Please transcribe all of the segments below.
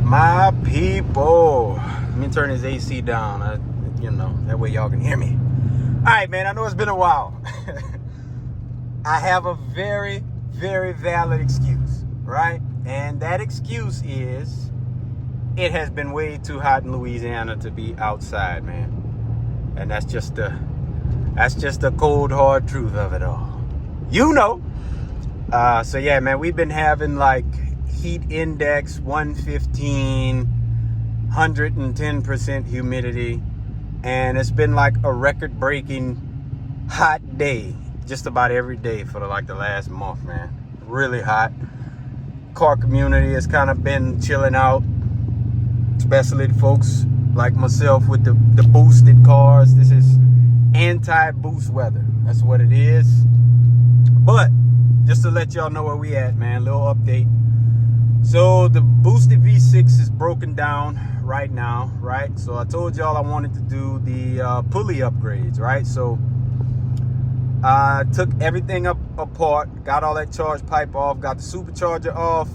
My people, let me turn this AC down. That way y'all can hear me. All right, man. I know it's been a while. I have a very, very valid excuse, right? And that excuse is it has been way too hot in Louisiana to be outside, man. And that's just the cold, hard truth of it all. So yeah, man, we've been having like heat index 115, 110% humidity, and it's been like a record-breaking hot day just about every day for the last month, man. Really hot. Car community has kind of been chilling out, especially the folks like myself with the boosted cars. This is anti-boost weather. That's what it is. But just to let y'all know where we at, man, little update. So the boosted V6 is broken down right now, right? So I told y'all I wanted to do the pulley upgrades, right? So I took everything apart, got all that charge pipe off, got the supercharger off,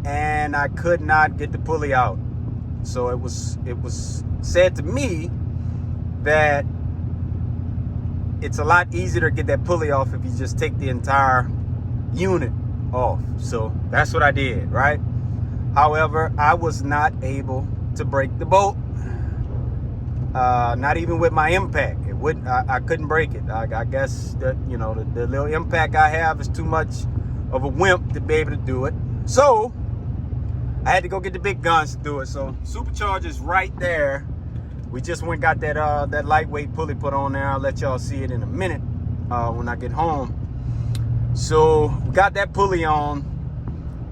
and I could not get the pulley out. So it was said to me that it's a lot easier to get that pulley off if you just take the entire unit off. So that's what I did, right? However, I was not able to break the bolt. Not even with my impact. I couldn't break it. I guess that, the little impact I have is too much of a wimp to be able to do it. So I had to go get the big guns to do it. So supercharger's right there. We just went and got that lightweight pulley put on there. I'll let y'all see it in a minute when I get home. So we got that pulley on,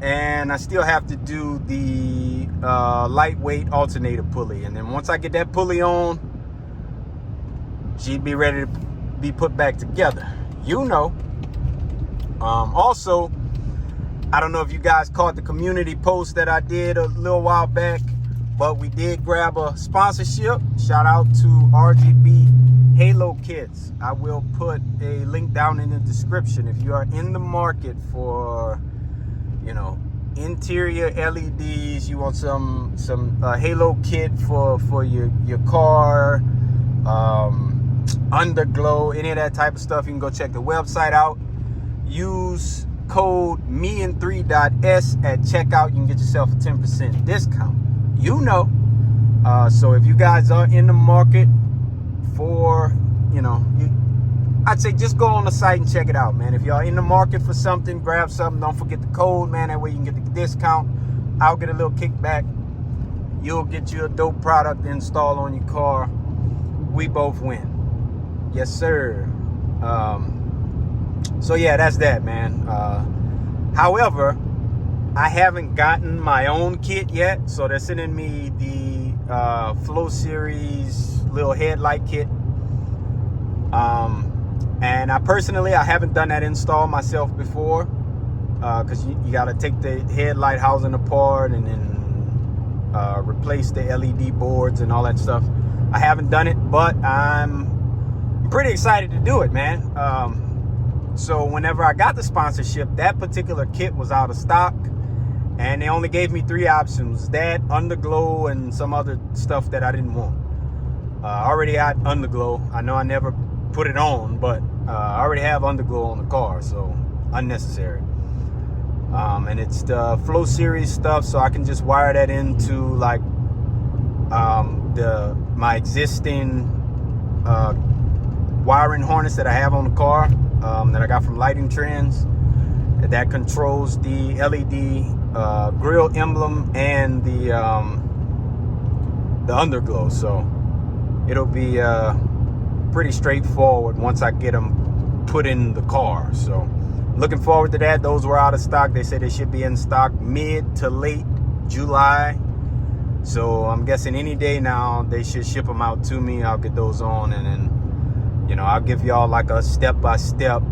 and I still have to do the lightweight alternator pulley. And then once I get that pulley on, she'd be ready to be put back together. Also, I don't know if you guys caught the community post that I did a little while back, but we did grab a sponsorship. Shout out to RGB Halo Kits. I will put a link down in the description if you are in the market for, interior LEDs. You want some Halo kit for your car, underglow, any of that type of stuff. You can go check the website out. Use code Me&Three.S at checkout. You can get yourself a 10% discount. So if you guys are in the market for, I'd say just go on the site and check it out, man. If y'all in the market for something, grab something. Don't forget the code, man. That way you can get the discount. I'll get a little kickback. You'll get you a dope product to install on your car. We both win. Yes, sir. So yeah, that's that, man. However, I haven't gotten my own kit yet, so they're sending me the Flow Series little headlight kit. And I haven't done that install myself before, because you got to take the headlight housing apart and then replace the LED boards and all that stuff. I haven't done it, but I'm pretty excited to do it, man. So whenever I got the sponsorship, that particular kit was out of stock. And they only gave me 3 options: that, underglow, and some other stuff that I didn't want. I already had underglow. I know I never put it on, but I already have underglow on the car, so unnecessary. And it's the Flow Series stuff, so I can just wire that into like my existing wiring harness that I have on the car, that I got from Lighting Trends, that controls the LED grill emblem and the underglow. So it'll be pretty straightforward once I get them put in the car. So looking forward to that. Those were out of stock. They said they should be in stock mid to late July. So I'm guessing any day now they should ship them out to me. I'll get those on, and then I'll give y'all like a step-by-step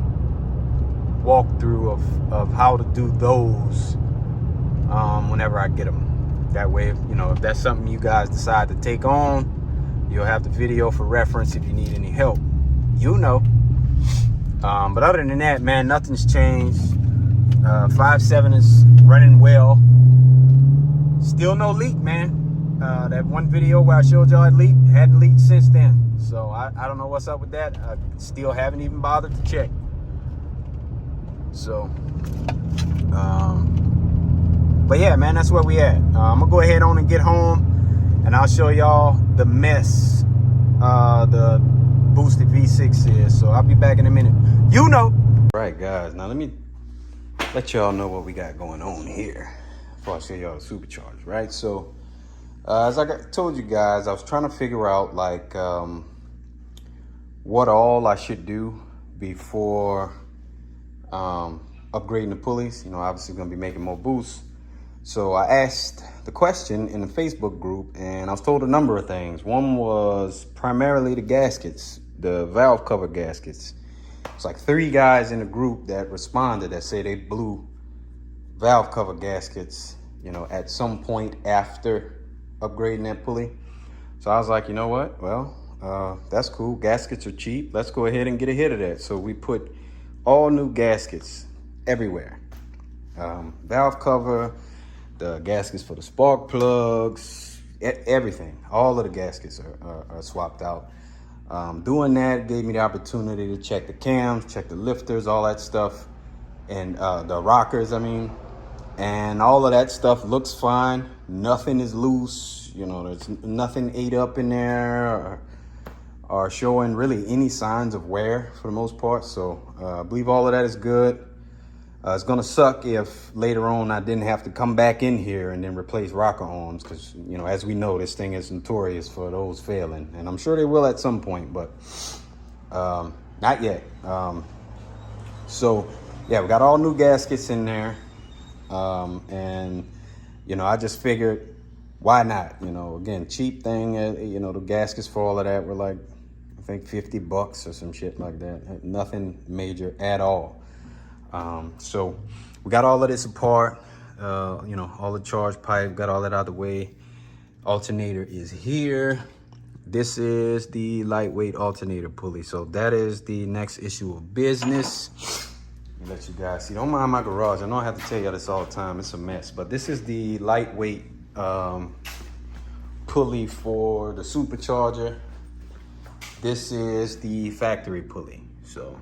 walkthrough of how to do those whenever I get them. That way, if that's something you guys decide to take on, you'll have the video for reference if you need any help. But other than that, man, nothing's changed. 5.7 is running well. Still no leak, man. That one video where I showed y'all it leaked, hadn't leaked since then. So I don't know what's up with that. I still haven't even bothered to check. So, but yeah, man, that's where we at. I'm gonna go ahead on and get home, and I'll show y'all the mess the boosted V6 is. So I'll be back in a minute. You know. All right, guys. Now let me let y'all know what we got going on here before I show y'all the supercharger, right? So, as I told you guys, I was trying to figure out like what all I should do before upgrading the pulleys. You know, obviously gonna be making more boosts. So I asked the question in the Facebook group, and I was told a number of things. One was primarily the gaskets, the valve cover gaskets. It's like 3 guys in the group that responded that say they blew valve cover gaskets, you know, at some point after upgrading that pulley. So I was like, you know what? Well, that's cool. Gaskets are cheap. Let's go ahead and get ahead of that. So we put all new gaskets everywhere. Valve cover, the gaskets for the spark plugs, everything. All of the gaskets are swapped out. Doing that gave me the opportunity to check the cams, check the lifters, all that stuff, and the rockers, I mean. And all of that stuff looks fine. Nothing is loose. You know, there's nothing ate up in there or showing really any signs of wear for the most part. So I believe all of that is good. It's gonna suck if later on I didn't have to come back in here and then replace rocker arms, because, you know, as we know, this thing is notorious for those failing, and I'm sure they will at some point, but not yet. So yeah, we got all new gaskets in there, and you know, I just figured, why not? You know, again, cheap thing. You know, the gaskets for all of that were like, I think $50 or some shit like that. Nothing major at all. So we got all of this apart, you know, all the charge pipe, got all that out of the way. Alternator is here. This is the lightweight alternator pulley. So that is the next issue of business. Let me let you guys see. Don't mind my garage. I know I have to tell you this all the time. It's a mess, but this is the lightweight pulley for the supercharger. This is the factory pulley. So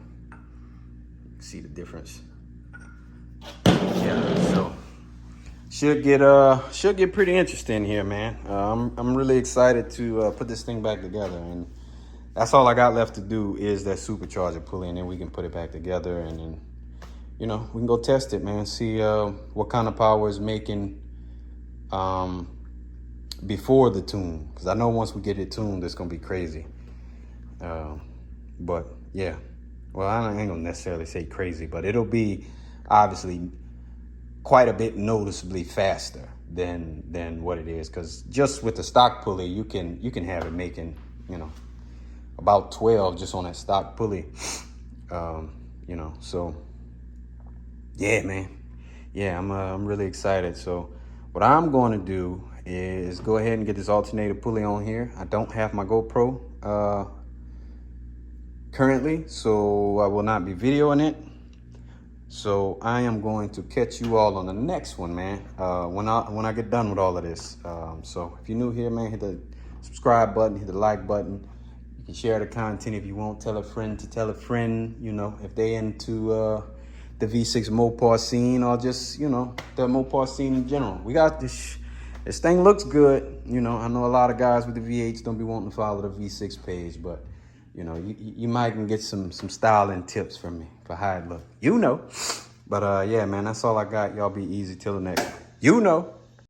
see the difference. Yeah, so should get pretty interesting here, man. I'm really excited to put this thing back together, and that's all I got left to do is that supercharger pulley, and then we can put it back together, and then, you know, we can go test it, man. See what kind of power it's making before the tune, because I know once we get it tuned, it's gonna be crazy. But yeah. Well, I ain't gonna necessarily say crazy, but it'll be obviously quite a bit noticeably faster than what it is. Because just with the stock pulley, you can have it making, you know, about 12 just on that stock pulley. You know, so yeah, man. Yeah, I'm really excited. So what I'm going to do is go ahead and get this alternator pulley on here. I don't have my GoPro currently, so I will not be videoing it. So I am going to catch you all on the next one, man, when I get done with all of this. So if you're new here, man, hit the subscribe button, hit the like button. You can share the content if you want. Tell a friend to tell a friend, you know, if they into the V6 Mopar scene, or just, you know, the Mopar scene in general. We got this thing looks good. You know, I know a lot of guys with the V8s don't be wanting to follow the V6 page, but you know, you might can get some styling tips from me for how it look. You know. But yeah, man, that's all I got. Y'all be easy till the next. You know.